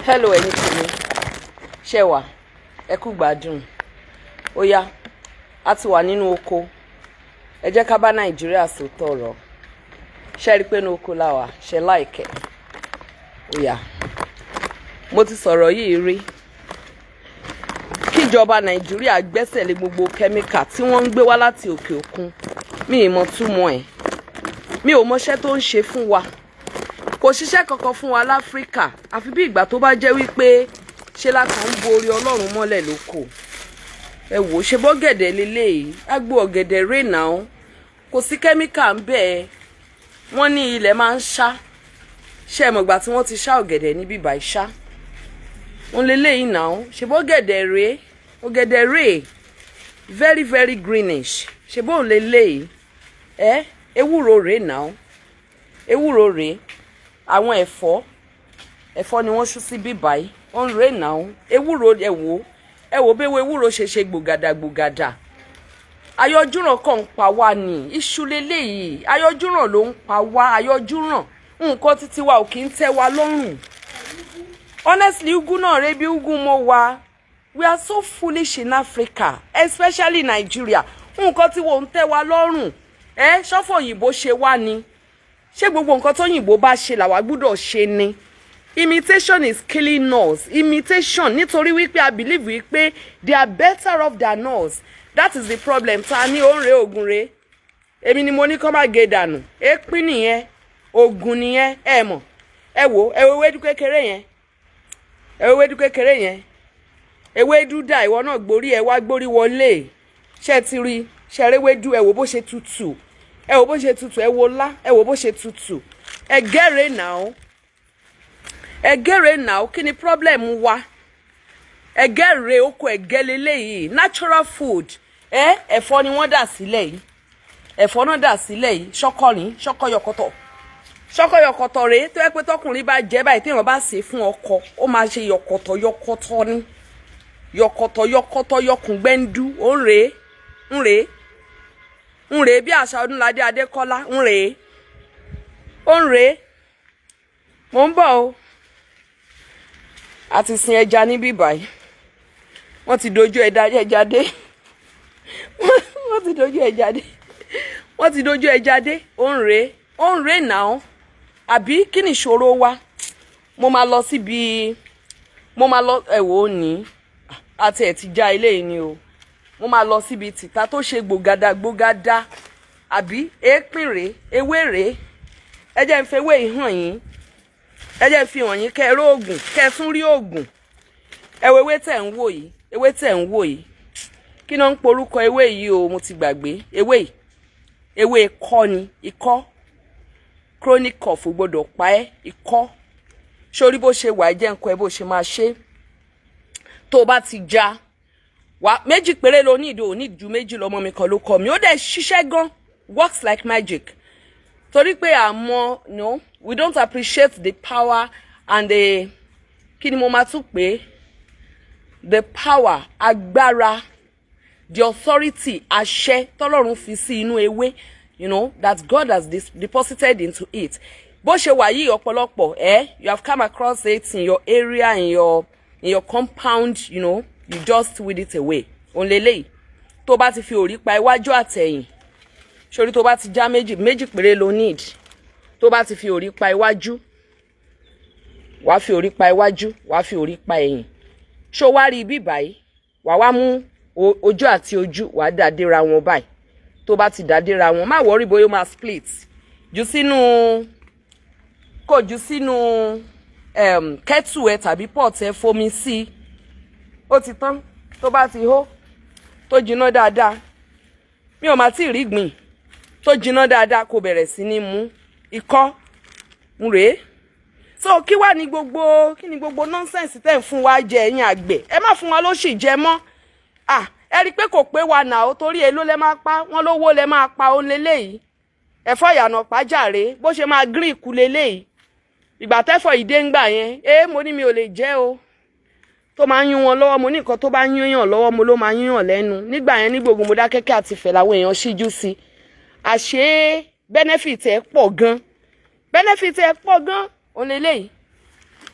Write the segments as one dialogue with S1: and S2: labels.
S1: Hello ẹ̀yin tèmi, ṣé wà? Ẹ kú gbádùn. Ó yá, a ti wà nínú oko. Ẹ jẹ́ ká bá Nàìjíríà sòótọ́ ọ̀rọ̀. Ṣé rí pé inú oko la wà? Ṣé láìkẹ́? Ó yá. Mo ti sọ̀rọ̀ yìí rí. Kíjọba Nàìjíríà gbẹ́sẹ̀ lé gbogbo kẹ́míkà tí wọ́n ń gbé wá láti òkè òkun. Mi ì mọ̀ túmọ̀ ẹ̀. Mi ò mọṣẹ́ tó ń ṣe fún wa. Kò ṣiṣẹ́ kankan fún wa l'Áfíríkà àfi bí ìgbà tó bá jẹ́ wípé ṣe la kàn ń bo orí Ọlọ́run mọ́lẹ̀ lóko. Ẹ wò ṣe bọ́gẹ̀dẹ̀ leléyìí, agbo ọ̀gẹ̀dẹ̀ rè náà. Kò sí kẹ́míkà ń bẹ̀. Wọ́n ní ilẹ̀ máa ń ṣá. Ṣé ẹ mọ̀ ìgbà tí wọ́n ti ṣá ọ̀gẹ̀dẹ̀ ní bíbá ìṣá? Wọ́n leléyìí náà. Ṣe bọ́gẹ̀dẹ̀ rè, ọ̀gẹ̀dẹ̀ rè very very greenish. Ṣe bó leléyìí? Ewúro rè náà. Ewúro rè. Àwọn ẹ̀fọ́ ni wọ́n ṣú sí bíbá yìí. Wọ́n rè náà. Ewúro ẹ wò bí ewúro ṣe gbògàdà. Ayọ̀júràn kàn ń pa wá ni. Iṣu leléyìí. Ayọ̀júràn ló ń pa wá. Ayọ̀júràn. Nǹkan títí wa ò kì í tẹ́ wa lọ́rùn. Honestly, ugu náà rè bí ugu mo wá. We are so foolish in Africa, especially Nigeria. Nǹkan tí wọ́n ń tẹ́ wa lọ́rùn. Ṣọ́fọ̀ òyìnbó ṣe wá ni. Ṣé gbogbo nǹkan tó òyìnbó bá ṣe làwa gbọ́dọ̀ ṣe ni? Imitation is killing us. Imitation, nítorí wípé I believe wípé they are better off than us. That is the problem. Ta ni ó ń re oògùn re? Èmi ni mo ní kó má gé dànù. Èpín nìyẹn. Oògùn nìyẹn. Ẹ mọ̀. Ẹ wò, ewédú kékeré yẹn. Ewédú kékeré yẹn. Ewédú dà ìwọ náà gborí ẹ wá gborí wọlé. Ṣé ti rí? Ṣé ewédú ẹ wò bó ṣe tutù. Ẹ wò bó ṣe tutù, ẹ wò lá, ẹ wò bó ṣe tutù. Ẹ̀gẹ́ now. Ẹ̀gẹ́ now, kí ni problem wa? Ẹ̀gẹ́ oko ẹ̀gẹ́ leléyìí, natural food. Ẹ̀fọ́ ni wọ́n dà sílẹ̀ yìí. Ẹ̀fọ́ náà dà sílẹ̀ yìí, ṣọkọ ni, ṣọkọ yọkọtọ. Ṣọkọ yọkọtọ rèé tó yẹ pé tọkùnrin bá jẹ báyìí téèyàn bá sè fún ọkọ, ó máa ṣe yọkọtọ ni. Yọkọtọ yọkùn gbẹ́ndú, ó ń rèé bí àṣà Ọdúnládé Adékọ́lá ó ń rèé mo ń bọ̀ o. A ti sin ẹja níbí báyìí. Wọ́n ti dojú ẹja dé. Wọ́n ti dojú ẹja dé. Ó ń rèé náà. Àbí kí ni ìṣòro wa? Mo máa lọ ẹ̀wọ̀ ní àti ẹ̀ ti já ilé yìí ni o. Mo máa lọ síbi tìta tó ṣe gbògàdà. Àbí èépín rèé, ewé rèé. Ẹ jẹ́ n fi ewé yìí hàn yín. Ẹ jẹ́ n fi hàn yín kẹ́ rí oògùn, kẹ́ tún rí oògùn. Ẹ wo ewé tẹ̀ ń wò yìí. Kí ló ń porúkọ ewé yìí o? Mo ti gbàgbé. Ewé ikọ́ ni, ikọ́. Chronic cough ò gbọdọ̀ pa ẹ́, ikọ́. Sórí bó ṣe wà jẹ́ nǹkan ẹ bó ṣe máa ṣe. Tó bá ti já wá méjì péré ló ní ìdò ní ju méjì lọ́mọ mi kan ló kọ mi. Ó dẹ̀ ṣiṣẹ́ gan. Works like magic. Torí pé no, we don't appreciate the power and the kí ni mo máa tún pè? The power, agbára, the authority, àṣẹ tọ́lọ́run fi sí inú ewé, that God has deposited into it. Bó ṣe wà yìí ọ̀pọ̀lọpọ̀, you have come across it in your area, in your compound, you just weed it away. Onlele, tó bá ti fi orí pa iwájú àtẹ̀yìn. Sórí tó bá ti já méjì péré ló need. Tó bá ti fi orí pa iwájú, wá fi orí pa iwájú, wá fi orí pa ẹ̀yìn. Ṣó wá rí ibi báyìí, wá mú ojú àti ojú, wá dàdéra wọn báyìí. Tó bá ti dàdéra wọn, má worry bóyá ó máa split. Jù sínú kettle ẹ tàbí pot ẹ fomi sí. Ó ti tán. Tó bá ti hó, tó jiná dáadáa. Mi ò máa tí rí gbìn. Tó jiná dáadáa kó bẹ̀rẹ̀ sí ní mú. Ikọ́ ń rèé. So kí ni gbogbo nonsense tẹ́ ń fún wa jẹ ẹ̀yin àgbẹ̀. Ẹ má fún wa lóṣì jẹ mọ́. Ẹ rí pé kò pé wa nà ó torí èló lẹ máa pa. Wọ́n lówó lẹ máa pa ó leléyìí. Ẹ̀fọ́ ìyànà pàjáre bó ṣe máa green kú leléyìí. Ìgbà tẹ́fọ̀ ìdé ń gbà yẹn. Mo ní mi ò lè jẹ o. Tó máa yún wọn lọ́wọ́ mo ní nǹkan tó bá yún yàn lọ́wọ́ mo ló máa yún yàn lẹ́nu. Nígbà yẹn ní gbogbo Mọdákẹ́kẹ́ àti Ifẹ̀ làwọn èèyàn ṣíjú sí. Àṣé benefit ẹ̀ pọ̀ gan. Ó leléyìí.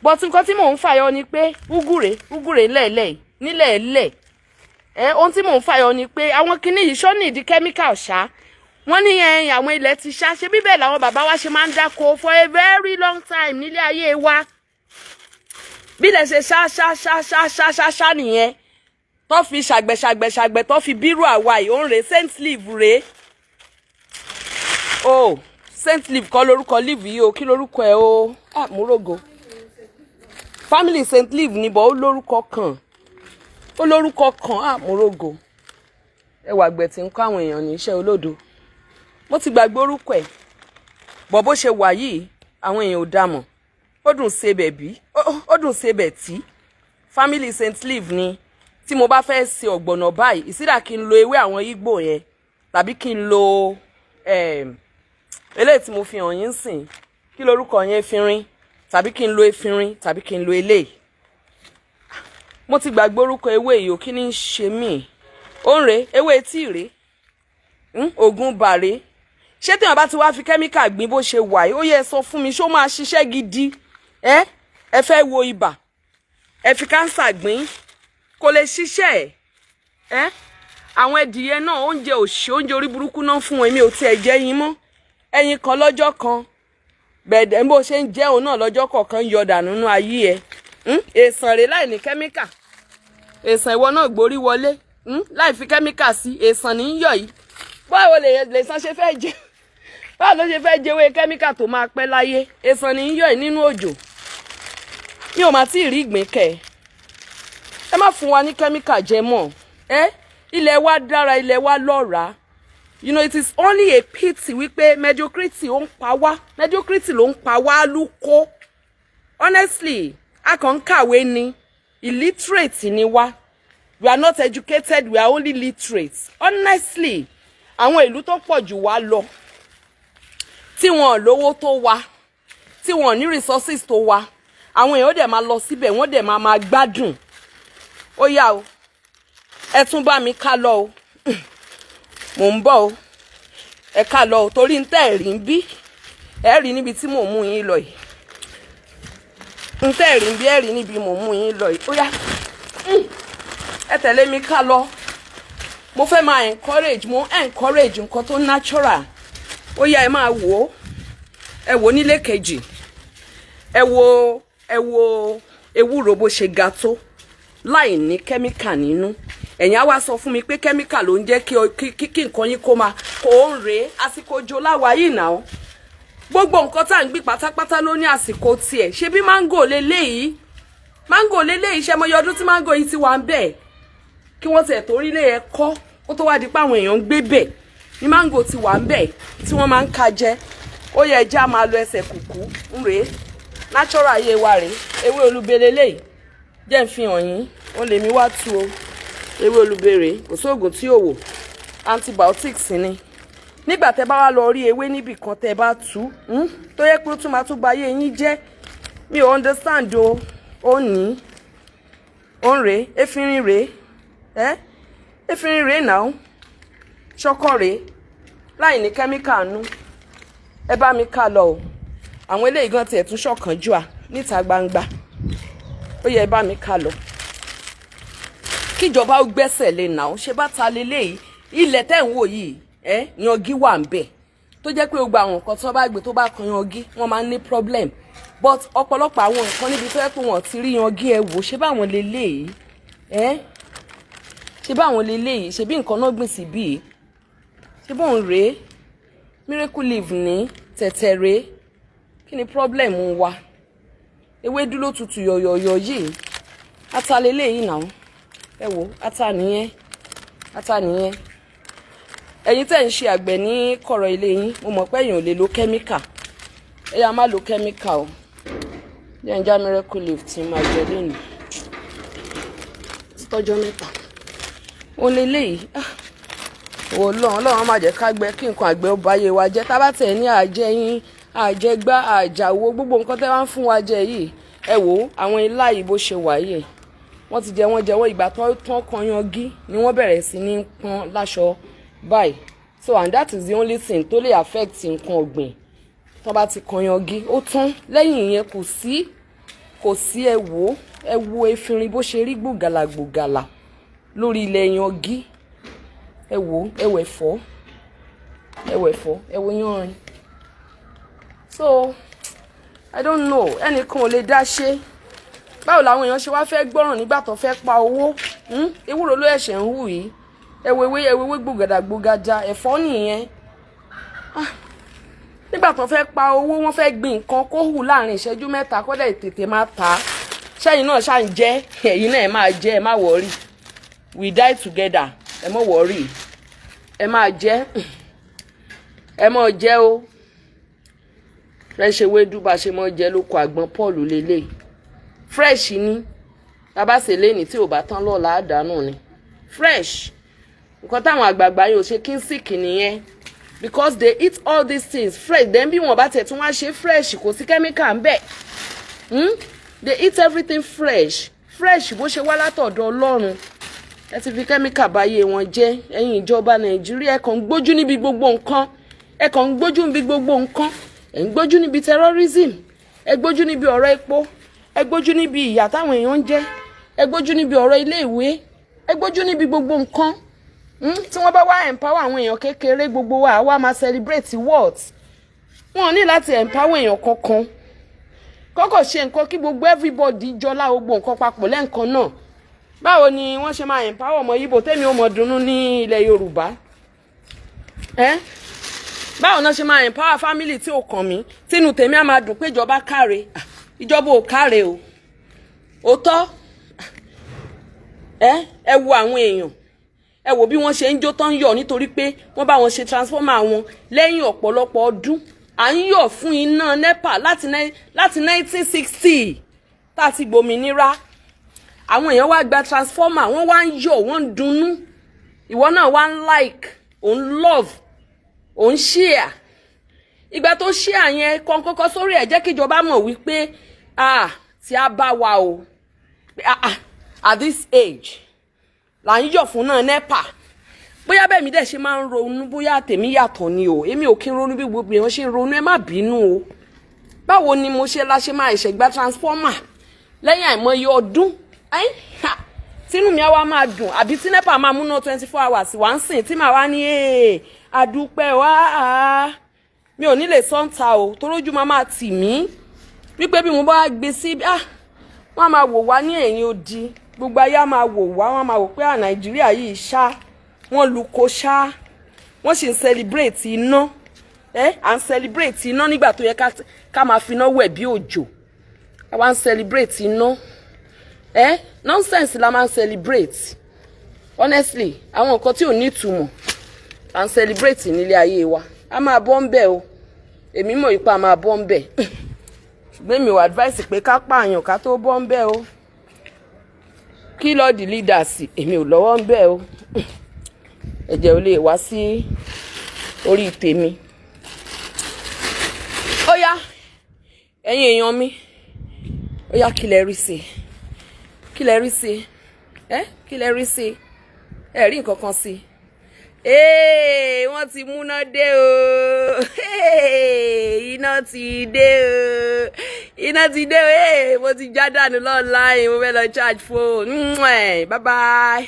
S1: but nǹkan tí mò ń fàyọ ni pé ugure lẹ́ẹ̀lẹ́ nílẹ̀ẹ́lẹ̀ ohun tí mò ń fàyọ ni pé àwọn kinní yìí ṣó ní ìdí chemical ṣá wọ́n ní àwọn ilẹ̀ ti ṣá ṣe bíbẹ̀ làwọn bàbá wa ṣe máa ń dáko for a very long time nílé ayé wa bí lẹ ṣe ṣá nìyẹn tó fi ṣàgbẹ̀ tó fi bírú àwa yìí ó ń rè saint leaf rèé oh saint leaf kọ́ lórúkọ leaf yìí o kí lórúkọ ẹ o múrògo family saint leaf níbọ̀ ó lórúkọ kan múrògo ẹwà àgbẹ̀ tí ń kọ́ àwọn èèyàn ní iṣẹ́ olódo mo ti gbàgbé orúkọ ẹ̀ bọ̀ bó ṣe wà yìí àwọn èèyàn ò dámọ̀ ó dùn sebẹ̀ bí ó dùn sebẹ̀ tí family saint leaf ni tí mo bá fẹ́ ṣe ọ̀gbọ̀nà báyìí ìsídà kí n lo ewé àwọn Ìgbò yẹn tàbí kí n lo eléyìí tí mo fi hàn yín sìn kí lorúkọ yẹn efinrin tàbí kí n lo efinrin tàbí kí n lo eléyìí mo ti gbàgbé orúkọ ewé yìí ò kí ní í ṣe mí ó ń rè ewé tí rè ògùn bàrè ṣé téèyàn bá ti wá fi kẹ́míkà gbìn bó ṣe wà yìí ó yẹ sọ fún mi ṣó máa ṣiṣẹ́ gidi ẹ fẹ́ wo ibà ẹ fi káńsà gbìn kò lè ṣiṣẹ́ ẹ àwọn ẹdìyẹ náà oúnjẹ òṣì oúnjẹ orí burúkú náà fún èmi ò tiẹ̀ jẹ yín mọ́ ẹyin kan lọ́jọ́ kan bẹ̀ẹ̀dẹ̀ bó ṣe ń jẹ́ òun náà lọ́jọ́ kọ̀ọ̀kan yọ dànù nínú ayé ẹ èsàn rè láì ní kẹ́míkà èsàn ìwọ náà gborí wọlé láì fi kẹ́míkà sí èsàn ní í yọ yìí báwo lè san ṣe fẹ́ jẹ báwo ló ṣe fẹ́ jẹ́wé kẹ́míkà tó máa pẹ́ láyé èsàn ní í yọ yìí nínú òjò mi ò má tí ì rí ìgbín kẹ ẹ má fún wa ní kẹ́míkà jẹ mọ́ ilẹ̀ wa dára ilẹ̀ wa lọ́ràá you know it is only a pity wípé mediocrity ó ń pa wá mediocrity ló ń pa wá lúkó honestly a kàn ń kàwé ni illiterate ni wá we are not educated we are only literate honestly àwọn ìlú tó pọ̀ jù wá lọ tí wọn lówó tó wá tí wọn ní resources tó wá àwọn èèyàn dẹ̀ máa lọ síbẹ̀ wọ́n dẹ̀ máa gbádùn ó yá o ẹ tún bá mi ká lọ o mò ń bọ̀ o ẹ ká lọ o torí ń tẹ́ ẹ̀ rí ń bí ẹ rí níbi tí mò ń mú yín lọ yìí ń tẹ́ ẹ̀ rí ń bí ẹ rí níbi mò ń mú yín lọ yìí ó yá ẹ tẹ̀lé mi ká lọ mo fẹ́ máa encourage nǹkan tó natural ó yá ẹ máa wò ó ẹ wò nílé kejì ẹ wo ewúro bó ṣe ga tó láì ní kẹ́míkà nínú ẹ̀yin á wá sọ fún mi pé kẹ́míkà ló ń jẹ́ kí nǹkan yín kó máa kó ń rèé àsìkò òjò láwa yìí náà gbogbo nǹkan tá à ń gbìn pátápátá ló ní àsìkò tiẹ̀ ṣe bí máńgò leléyìí ṣe mọ ọdún tí máńgò yìí ti wà ń bẹ̀ kí wọ́n tiẹ̀ torí lé ẹ kọ́ ó tó wá di pé àwọn èèyàn ń gbé bẹ̀ ní máńgò ti wà ń bẹ̀ tí wọ́n máa ń ka jẹ ó yẹ ẹja máa lo ẹsẹ̀ kùkú ń rèé natural ayé wa rèé ewé olúbele léyìí jẹ́ ń fi hàn yín ó lè mi wá tu o ewé olúbere kò sóògùn tí ò wò antibiotics ni nígbà tẹ́ bá wá lọ rí ewé níbì kan tẹ́ bá tú tó yẹ pé ó tún máa tún ba ayé yín jẹ́ mi ò understand o ó ní ó ń rèé efinrin rèé efinrin rèé náà ṣọkọ rèé láì ní kẹ́míkà nú ẹ bá mi ká lọ o àwọn eléyìí gan tiẹ̀ tún ṣọ̀kan jù à níta gbangba ó yẹ ẹ bá mi ká lọ kíjọba ó gbẹ́sẹ̀ lé náà ṣe bá ta leléyìí ilẹ̀ tẹ́ ń wò yìí yangi wà ń bẹ̀ tó jẹ́ pé gbogbo àwọn nǹkan tó bá gbé tó bá kan yangi wọ́n máa ń ní problem but ọ̀pọ̀lọpọ̀ àwọn nǹkan níbi tó yẹ pé wọ́n ti rí yangi ẹ wò ṣe báwọn leléyìí ṣe báwọn leléyìí ṣe bí nǹkan náà gbìn sí bíi ṣe bóun rèé miracle leaf ní tẹ̀tẹ̀ rèé kí ni problem wa ewédú ló tutù yọ̀yọ̀yọ̀ yìí ata leléyìí náà ẹ wò ata nìyẹn ẹ̀yin tẹ́ ń ṣe àgbẹ̀ ní kọ̀rọ̀ ilé yín mo mọ̀ pé èèyàn ò lè lo kẹ́míkà ẹ yá má lo kẹ́míkà o jẹ́ ń já miracle leaf tí máa jẹ lónìí tọ́jọ́ mẹ́ta ó leléyìí ọlọ́run má jẹ́ ká gbẹ kí nǹkan àgbẹ̀ ó báyé wa jẹ́ tá bá tẹ̀ ní àjẹyìn àjẹgbá àjàwó gbogbo nǹkan tẹ́ wá ń fún wa jẹ yìí ẹ wò àwọn ilá yìí bó ṣe wà yìí wọ́n ti jẹ wọ́n ìgbà tán kan yangi ni wọ́n bẹ̀rẹ̀ sí ní pọ́n láṣọ báyìí so and that is the only thing tó lè affect nǹkan ọ̀gbìn tó bá ti kan yangi ó tán lẹ́yìn ìyẹn kò sí kò sí ẹ wo efinrin bó ṣe rí gbògàlà lórí ilẹ̀ yangi. Ẹ wo ẹ̀fọ́ ẹ wo yanrin. So I don't know, ẹnìkan ò lè dá ṣe. Báwo làwọn èèyàn ṣe wá fẹ́ gbọ́ràn nígbà tó fẹ́ pa owó? Ewúro ló ẹ̀ṣẹ̀ ń hù yìí. Ewé gbògàdà ẹ̀fọ́ nìyẹn. Nígbà tó fẹ́ pa owó, wọ́n fẹ́ gbin nǹkan kó hù láàrin ìṣẹ́jú 3 kó dẹ̀ tètè máa tà. Ṣẹ́yìn náà ṣá ń jẹ, ẹ̀yin náà ẹ máa jẹ, ẹ má worry. We die together. Ẹ má worry. Ẹ máa jẹ. Ẹ má jẹ o. Fresh ewédú bá ṣe mọ́ jẹ lóko àgbọn Paul lélẹ̀. Fresh ni. Bàbá ṣe léni tí ò bá tán lọ́la àdánù ni. Fresh. Nǹkan táwọn àgbààgbà yóò ṣe kí n sick nìyẹn. Because they eat all these things fresh. Then bí wọ́n bá tẹ̀ tún wá ṣe fresh, kò sí chemical ń bẹ̀. They eat everything fresh. Fresh bó ṣe wá látọ̀dọ̀ Ọlọ́run. Ẹ ti fi chemical báyé wọn jẹ́. Ẹ̀yin ìjọba Nàìjíríà ẹ kàn ń gbójú níbi gbogbo nǹkan. Ẹ kàn ń gbójú níbi gbogbo nǹkan. Ẹ ń gbójú níbi terrorism. Ẹ gbójú níbi ọ̀rọ̀ epo. Ẹ gbójú níbi ìyà táwọn èèyàn ń jẹ. Ẹ gbójú níbi ọ̀rọ̀ ilé ìwé. Ẹ gbójú níbi gbogbo nǹkan. Tí wọ́n bá wá empower àwọn èèyàn kékeré gbogbo wa wá máa celebrate what? Wọ́n ní láti empower èèyàn kankan. Kọ́kọ́ ṣe nǹkan kí gbogbo everybody jọlá gbogbo nǹkan papọ̀ lẹ́ǹkan náà. Báwo ni wọ́n ṣe máa empower ọmọ Ìgbò tèmi ó mọ dùnnú ní ilẹ̀ Yorùbá? Báwo náà ṣe máa empower family tí ó kàn mí? Tínú tèmi á máa dùn pé ìjọba káre. Ìjọba ò káre o. Òótọ́. Ẹ wo àwọn èèyàn. Ẹ wo bí wọ́n ṣe ń jó tán yọ̀ nítorí pé wọ́n bá wọn ṣe transformer wọn lẹ́yìn ọ̀pọ̀lọpọ̀ ọdún. À ń yọ̀ fún iná NEPA láti 1960 tá a ti gbòmìnira. Àwọn èèyàn wá gba transformer, wọ́n wá ń yọ̀, wọ́n ń dunnú. Ìwọ náà wá ń like, òun love, òun share. Ìgbà tó share yẹn kan kọ́kọ́ sórí ẹ̀ jẹ́ kí ìjọba mọ̀ wípé tí a bá wa o. At this age là ń yọ̀ fún náà NEPA. Bóyá bẹ́ẹ̀ mi dẹ̀ ṣe máa ń ronú, bóyá tèmi yàtọ̀ ni o. Èmi ò kí ń ronú bí gbogbo èèyàn ṣe ń ronú, ẹ má bínú o. Báwo ni mo ṣe la ṣe máa ìṣẹ̀gbá transformer lẹ́yìn àìmọye ọdún? Tínú mi á wá máa dùn, àbí tí NEPA máa múná 24 hours wá ń sìn tí màá wá ní àdúpẹ́ wá. Mi ò ní lè sọ́ǹta o, torójú máa tì mí. Wípé bí mo bá gbé sí wọ́n máa wò wá ní ẹ̀yìn odi. Gbogbo ayé máa wò wá, wọ́n máa wò pé Nàìjíríà yìí ṣá, wọ́n lu ko ṣá, wọ́n sì ń celebrate iná. À ń celebrate iná nígbà tó yẹ ká máa fi iná wẹ̀ bí òjò. A wá ń celebrate iná. Nonsense la máa ń celebrate. Honestly, àwọn nǹkan tí ò ní ìtumọ̀ à ń celebrate nílé ayé wa. A máa bọ́ ń bẹ̀ o. Èmi mọ̀ ipa a máa bọ́ ń bẹ̀. Ṣùgbọ́n mi ò advice pé ká pààyàn ká tó bọ́ ń bẹ̀ o. Kí ló di leaders, èmi ò lọ́wọ́ ń bẹ̀ o. Ẹ̀jẹ̀ ò lè wá sí orí tèmi. Ó yá, ẹ̀yin èèyàn mi. Ó yá, kí lẹ rí sí? Kí lẹ rí sí? Kí lẹ rí sí? Ẹ rí nǹkan kan sí? Wọ́n ti múná dé o. Iná ti dé o. Iná ti dé o. Mo ti já dànù lọ́nà láì, mo fẹ́ lọ charge phone. Bye bye.